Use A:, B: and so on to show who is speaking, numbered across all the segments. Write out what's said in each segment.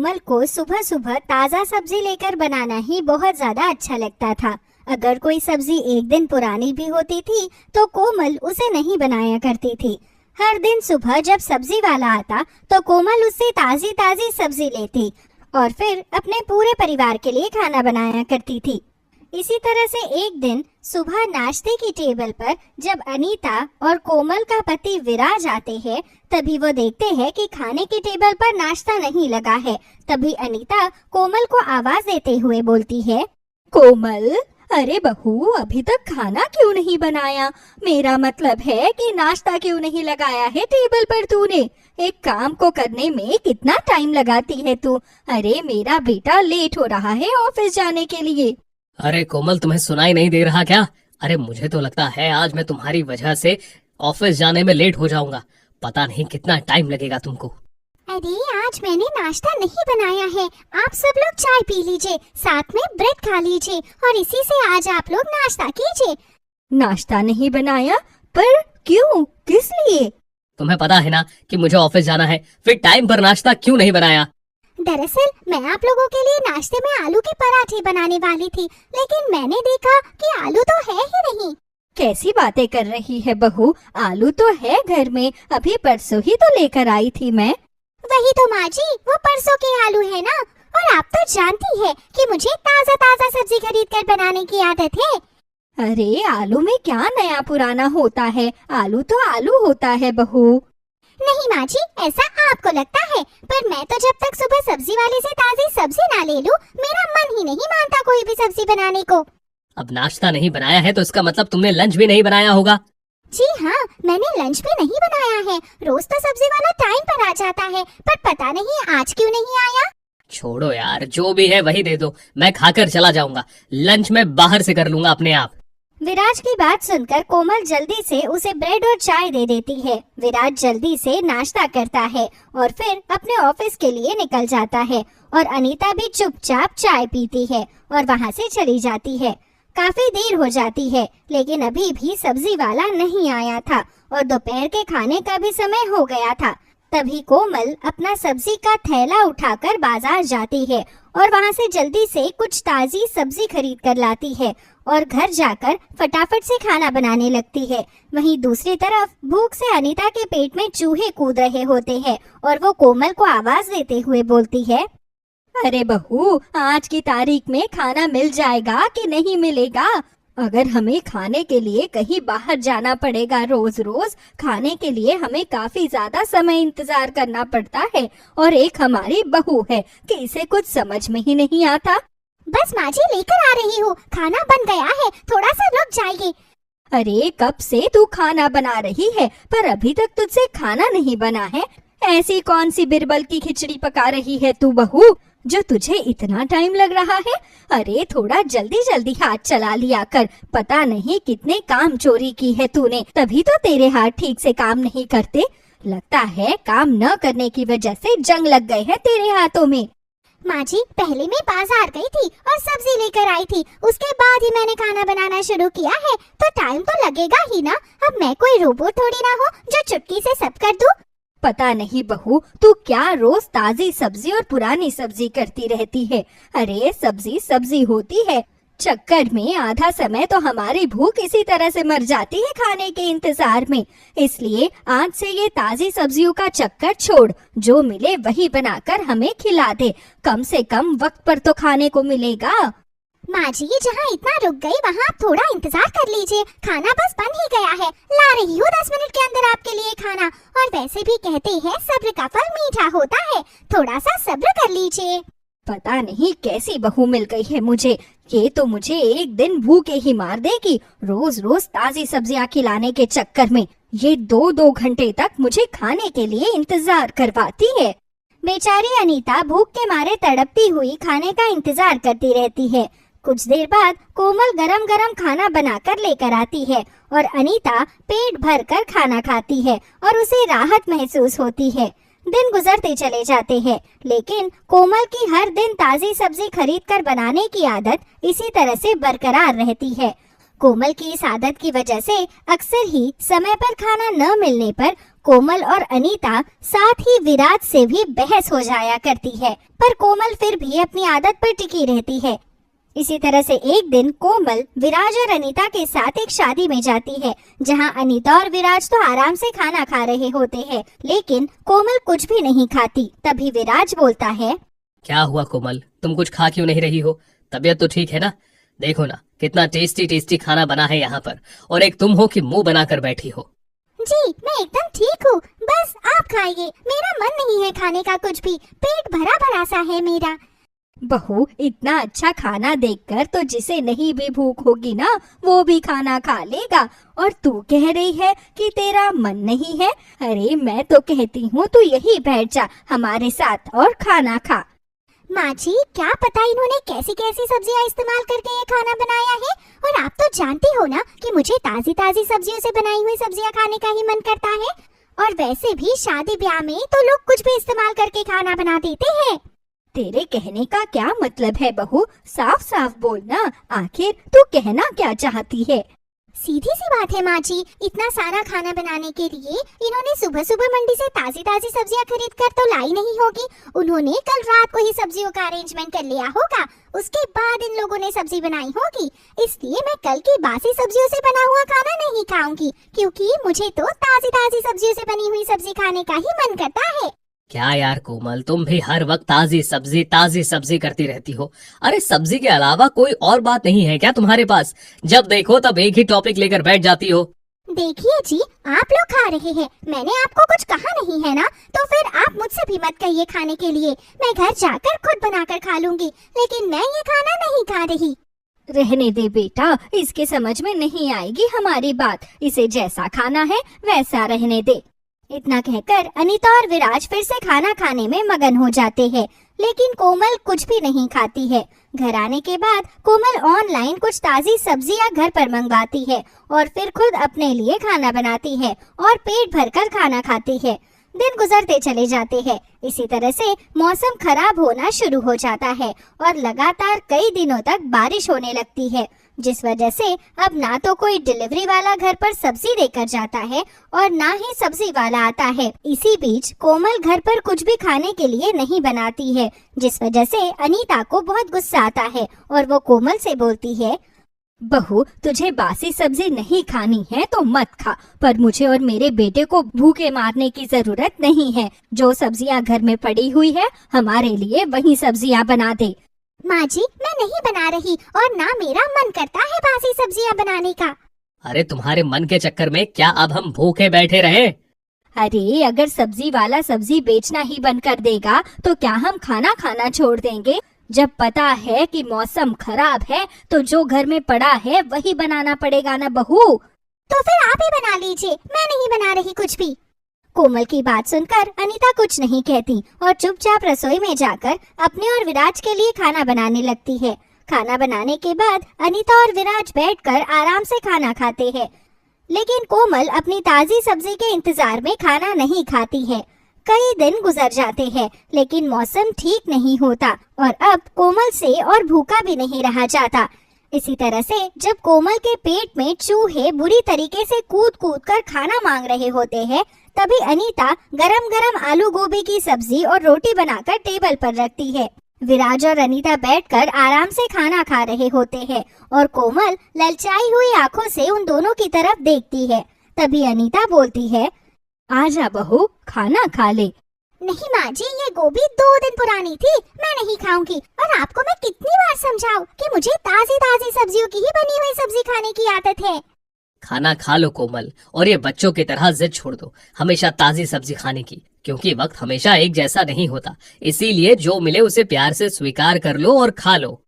A: कोमल को सुबह सुबह ताज़ा सब्जी लेकर बनाना ही बहुत ज्यादा अच्छा लगता था। अगर कोई सब्जी एक दिन पुरानी भी होती थी तो कोमल उसे नहीं बनाया करती थी। हर दिन सुबह जब सब्जी वाला आता तो कोमल उससे ताजी ताजी सब्जी लेती और फिर अपने पूरे परिवार के लिए खाना बनाया करती थी। इसी तरह से एक दिन सुबह नाश्ते की टेबल पर जब अनीता और कोमल का पति विराज आते हैं, तभी वो देखते हैं कि खाने की टेबल पर नाश्ता नहीं लगा है। तभी अनीता कोमल को आवाज देते हुए बोलती है,
B: कोमल, अरे बहू, अभी तक खाना क्यों नहीं बनाया? मेरा मतलब है कि नाश्ता क्यों नहीं लगाया है टेबल पर तूने? एक काम को करने में कितना टाइम लगाती है तू? अरे मेरा बेटा लेट हो रहा है ऑफिस जाने के लिए।
C: अरे कोमल, तुम्हें सुनाई नहीं दे रहा क्या? अरे मुझे तो लगता है आज मैं तुम्हारी वजह से ऑफिस जाने में लेट हो जाऊंगा। पता नहीं कितना टाइम लगेगा तुमको।
A: अरे आज मैंने नाश्ता नहीं बनाया है, आप सब लोग चाय पी लीजिए, साथ में ब्रेड खा लीजिए और इसी से आज आप लोग नाश्ता कीजिए।
B: नाश्ता नहीं बनाया? पर क्यों, किस लिए?
C: तुम्हें पता है ना कि मुझे ऑफिस जाना है, फिर टाइम पर नाश्ता क्यों नहीं बनाया?
A: दरअसल मैं आप लोगों के लिए नाश्ते में आलू के पराठे बनाने वाली थी, लेकिन मैंने देखा कि आलू तो है ही नहीं।
B: कैसी बातें कर रही है बहू? आलू तो है घर में, अभी परसों ही तो लेकर आई थी मैं।
A: वही तो माँ जी, वो परसों के आलू है ना। और आप तो जानती है कि मुझे ताज़ा ताज़ा सब्जी खरीद कर बनाने की आदत है।
B: अरे आलू में क्या नया पुराना होता है? आलू तो आलू होता है बहू।
A: नहीं माँ जी, ऐसा आपको लगता है, पर मैं तो जब तक सुबह सब्जी वाले से ताज़ी सब्जी ना ले लूं, मेरा मन ही नहीं मानता कोई भी सब्जी बनाने को।
C: अब नाश्ता नहीं बनाया है तो इसका मतलब तुमने लंच भी नहीं बनाया होगा।
A: जी हाँ, मैंने लंच भी नहीं बनाया है। रोज तो सब्जी वाला टाइम पर आ जाता है, पर पता नहीं आज क्यों नहीं आया।
C: छोड़ो यार, जो भी है वही दे दो, मैं खाकर चला जाऊंगा। लंच मैं बाहर से कर लूंगा अपने आप।
A: विराज की बात सुनकर कोमल जल्दी से उसे ब्रेड और चाय दे देती है। विराज जल्दी से नाश्ता करता है और फिर अपने ऑफिस के लिए निकल जाता है और अनीता भी चुपचाप चाय पीती है और वहाँ से चली जाती है। काफी देर हो जाती है, लेकिन अभी भी सब्जी वाला नहीं आया था और दोपहर के खाने का भी समय हो गया था। तभी कोमल अपना सब्जी का थैला उठाकर बाजार जाती है और वहाँ से जल्दी से कुछ ताजी सब्जी खरीद कर लाती है और घर जाकर फटाफट से खाना बनाने लगती है। वहीं दूसरी तरफ भूख से अनीता के पेट में चूहे कूद रहे होते हैं और वो कोमल को आवाज देते हुए बोलती है,
B: अरे बहू, आज की तारीख में खाना मिल जाएगा कि नहीं मिलेगा? अगर हमें खाने के लिए कहीं बाहर जाना पड़ेगा रोज रोज, खाने के लिए हमें काफी ज्यादा समय इंतजार करना पड़ता है और एक हमारी बहू है कि इसे कुछ समझ में ही नहीं आता।
A: बस माँ जी लेकर आ रही हूँ, खाना बन गया है, थोड़ा सा रुक जाइए।
B: अरे कब से तू खाना बना रही है, पर अभी तक तुझसे खाना नहीं बना है? ऐसी कौन सी बिरबल की खिचड़ी पका रही है तू बहू, जो तुझे इतना टाइम लग रहा है? अरे थोड़ा जल्दी जल्दी हाथ चला लिया कर, पता नहीं कितने काम चोरी की है तूने, तभी तो तेरे हाथ ठीक से काम नहीं करते। लगता है काम न करने की वजह से जंग लग गए हैं तेरे हाथों में।
A: माँ जी, पहले मैं बाजार गई थी और सब्जी लेकर आई थी, उसके बाद ही मैंने खाना बनाना शुरू किया है, तो टाइम तो लगेगा ही ना। अब मैं कोई रोबोट थोड़ी ना हूँ जो चुटकी से सब कर दूँ।
B: पता नहीं बहू, तू क्या रोज ताजी सब्जी और पुरानी सब्जी करती रहती है? अरे सब्जी सब्जी होती है, चक्कर में आधा समय तो हमारी भूख इसी तरह से मर जाती है खाने के इंतजार में। इसलिए आज से ये ताजी सब्जियों का चक्कर छोड़, जो मिले वही बनाकर हमें खिला दे। कम से कम वक्त पर तो खाने को मिलेगा।
A: माँ जी, जहाँ इतना रुक गई वहाँ आप थोड़ा इंतजार कर लीजिए, खाना बस बन ही गया है, ला रही हूँ 10 मिनट के अंदर आपके लिए खाना। और वैसे भी कहते हैं सब्र का फल मीठा होता है, थोड़ा सा सब्र कर लीजिए।
B: पता नहीं कैसी बहू मिल गई है मुझे, ये तो मुझे एक दिन भूखे ही मार देगी। रोज रोज ताजी सब्जियां खिलाने के चक्कर में ये 2-2 घंटे तक मुझे खाने के लिए इंतजार करवाती है।
A: बेचारी अनीता भूख के मारे तड़पती हुई खाने का इंतजार करती रहती है। कुछ देर बाद कोमल गरम गरम खाना बनाकर लेकर आती है और अनीता पेट भर कर खाना खाती है और उसे राहत महसूस होती है। दिन गुजरते चले जाते हैं, लेकिन कोमल की हर दिन ताजी सब्जी खरीद कर बनाने की आदत इसी तरह से बरकरार रहती है। कोमल की इस आदत की वजह से अक्सर ही समय पर खाना न मिलने पर कोमल और अनीता साथ ही विराज से भी बहस हो जाया करती है, पर कोमल फिर भी अपनी आदत पर टिकी रहती है। इसी तरह से एक दिन कोमल विराज और अनीता के साथ एक शादी में जाती है, जहां अनीता और विराज तो आराम से खाना खा रहे होते हैं, लेकिन कोमल कुछ भी नहीं खाती। तभी विराज बोलता है,
C: क्या हुआ कोमल, तुम कुछ खा क्यों नहीं रही हो? तबीयत तो ठीक है ना? देखो ना कितना टेस्टी टेस्टी खाना बना है यहाँ पर, और एक तुम हो कि मुंह बनाकर बैठी हो।
A: जी मैं एकदम ठीक हूँ, बस आप खाइए, मेरा मन नहीं है खाने का कुछ भी, पेट भरा भरा सा है मेरा।
B: बहू, इतना अच्छा खाना देखकर तो जिसे नहीं भी भूख होगी ना, वो भी खाना खा लेगा, और तू कह रही है कि तेरा मन नहीं है? अरे मैं तो कहती हूँ तू यही बैठ जा हमारे साथ और खाना खा।
A: माँ जी, क्या पता इन्होंने कैसी कैसी सब्जियाँ इस्तेमाल करके ये खाना बनाया है, और आप तो जानती हो ना कि मुझे ताजी ताजी सब्जियों से बनाई हुई सब्जियाँ खाने का ही मन करता है। और वैसे भी शादी ब्याह में तो लोग कुछ भी इस्तेमाल करके खाना बना देते हैं।
B: तेरे कहने का क्या मतलब है बहू? साफ साफ बोलना, आखिर तू कहना क्या चाहती है?
A: सीधी सी बात है माँ जी, इतना सारा खाना बनाने के लिए इन्होंने सुबह सुबह मंडी से ताजी ताजी सब्जियाँ खरीद कर तो लाई नहीं होगी, उन्होंने कल रात को ही सब्जियों का अरेंजमेंट कर लिया होगा, उसके बाद इन लोगों ने सब्जी बनाई होगी। इसलिए मैं कल की बासी सब्जियों से बना हुआ खाना नहीं खाऊंगी, क्योंकि मुझे तो ताजी ताजी सब्जियों से बनी हुई सब्जी खाने का ही मन करता है।
C: क्या यार कोमल, तुम भी हर वक्त ताजी सब्जी करती रहती हो। अरे सब्जी के अलावा कोई और बात नहीं है क्या तुम्हारे पास? जब देखो तब एक ही टॉपिक लेकर बैठ जाती हो।
A: देखिए जी, आप लोग खा रहे हैं, मैंने आपको कुछ कहा नहीं है ना, तो फिर आप मुझसे भी मत कहिए खाने के लिए। मैं घर जाकर खुद बनाकर खा लूंगी, लेकिन मैं ये खाना नहीं खा रही।
B: रहने दे बेटा, इसके समझ में नहीं आएगी हमारी बात, इसे जैसा खाना है वैसा रहने दे।
A: इतना कहकर अनीता और विराज फिर से खाना खाने में मगन हो जाते हैं, लेकिन कोमल कुछ भी नहीं खाती है। घर आने के बाद कोमल ऑनलाइन कुछ ताजी सब्जियां घर पर मंगवाती है और फिर खुद अपने लिए खाना बनाती है और पेट भरकर खाना खाती है। दिन गुजरते चले जाते हैं। इसी तरह से मौसम खराब होना शुरू हो जाता है और लगातार कई दिनों तक बारिश होने लगती है, जिस वजह से अब ना तो कोई डिलीवरी वाला घर पर सब्जी देकर जाता है और ना ही सब्जी वाला आता है। इसी बीच कोमल घर पर कुछ भी खाने के लिए नहीं बनाती है, जिस वजह से अनीता को बहुत गुस्सा आता है और वो कोमल से बोलती है,
B: बहू, तुझे बासी सब्जी नहीं खानी है तो मत खा, पर मुझे और मेरे बेटे को भूखे मारने की जरूरत नहीं है। जो सब्जियां घर में पड़ी हुई है हमारे लिए वही सब्जियां बना दे।
A: माँ जी, मैं नहीं बना रही और ना मेरा मन करता है बासी सब्जियां बनाने का।
C: अरे तुम्हारे मन के चक्कर में क्या अब हम भूखे बैठे रहे?
B: अरे अगर सब्जी वाला सब्जी बेचना ही बंद कर देगा तो क्या हम खाना खाना छोड़ देंगे? जब पता है कि मौसम खराब है तो जो घर में पड़ा है वही बनाना पड़ेगा ना बहू।
A: तो फिर आप ही बना लीजिए, मैं नहीं बना रही कुछ भी। कोमल की बात सुनकर अनीता कुछ नहीं कहती और चुपचाप रसोई में जाकर अपने और विराज के लिए खाना बनाने लगती है। खाना बनाने के बाद अनीता और विराज बैठकर आराम से खाना खाते हैं, लेकिन कोमल अपनी ताजी सब्जी के इंतजार में खाना नहीं खाती है। कई दिन गुजर जाते हैं, लेकिन मौसम ठीक नहीं होता और अब कोमल से और भूखा भी नहीं रहा जाता। इसी तरह से जब कोमल के पेट में चूहे बुरी तरीके से कूद कूद कर खाना मांग रहे होते हैं, तभी अनीता गरम गरम आलू गोभी की सब्जी और रोटी बनाकर टेबल पर रखती है। विराज और अनीता बैठकर आराम से खाना खा रहे होते हैं और कोमल ललचाई हुई आंखों से उन दोनों की तरफ देखती है। तभी अनीता बोलती है,
B: आजा बहू, खाना खा ले।
A: नहीं माँ जी, ये गोभी 2 दिन पुरानी थी, मैं नहीं खाऊंगी। और आपको मैं कितनी बार समझाऊं कि मुझे ताजी ताजी सब्जियों की ही बनी हुई सब्जी खाने की आदत है।
C: खाना खा लो कोमल, और ये बच्चों की तरह जिद छोड़ दो हमेशा ताजी सब्जी खाने की, क्योंकि वक्त हमेशा एक जैसा नहीं होता। इसीलिए जो मिले उसे प्यार से स्वीकार कर लो और खा लो।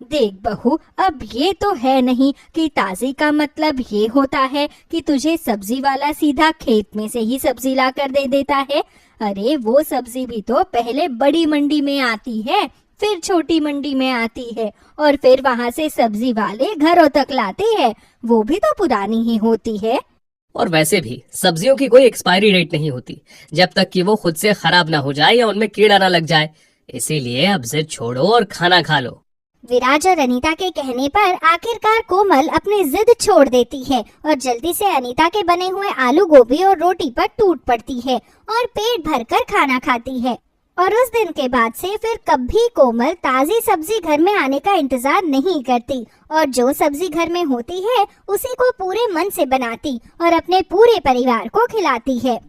B: देख बहू, अब ये तो है नहीं कि ताजी का मतलब ये होता है कि तुझे सब्जी वाला सीधा खेत में से ही सब्जी ला कर दे देता है। अरे वो सब्जी भी तो पहले बड़ी मंडी में आती है, फिर छोटी मंडी में आती है और फिर वहाँ से सब्जी वाले घरों तक लाते हैं। वो भी तो पुरानी ही होती है।
C: और वैसे भी सब्जियों की कोई एक्सपायरी डेट नहीं होती, जब तक कि वो खुद से खराब ना हो जाए या उनमें कीड़ा ना लग जाए। इसीलिए अब जिद छोड़ो और खाना खा लो।
A: विराज और अनीता के कहने पर आखिरकार कोमल अपनी जिद छोड़ देती है और जल्दी से अनीता के बने हुए आलू गोभी और रोटी पर टूट पड़ती है और पेट भरकर खाना खाती है। और उस दिन के बाद से फिर कभी कोमल ताजी सब्जी घर में आने का इंतजार नहीं करती और जो सब्जी घर में होती है उसी को पूरे मन से बनाती और अपने पूरे परिवार को खिलाती है।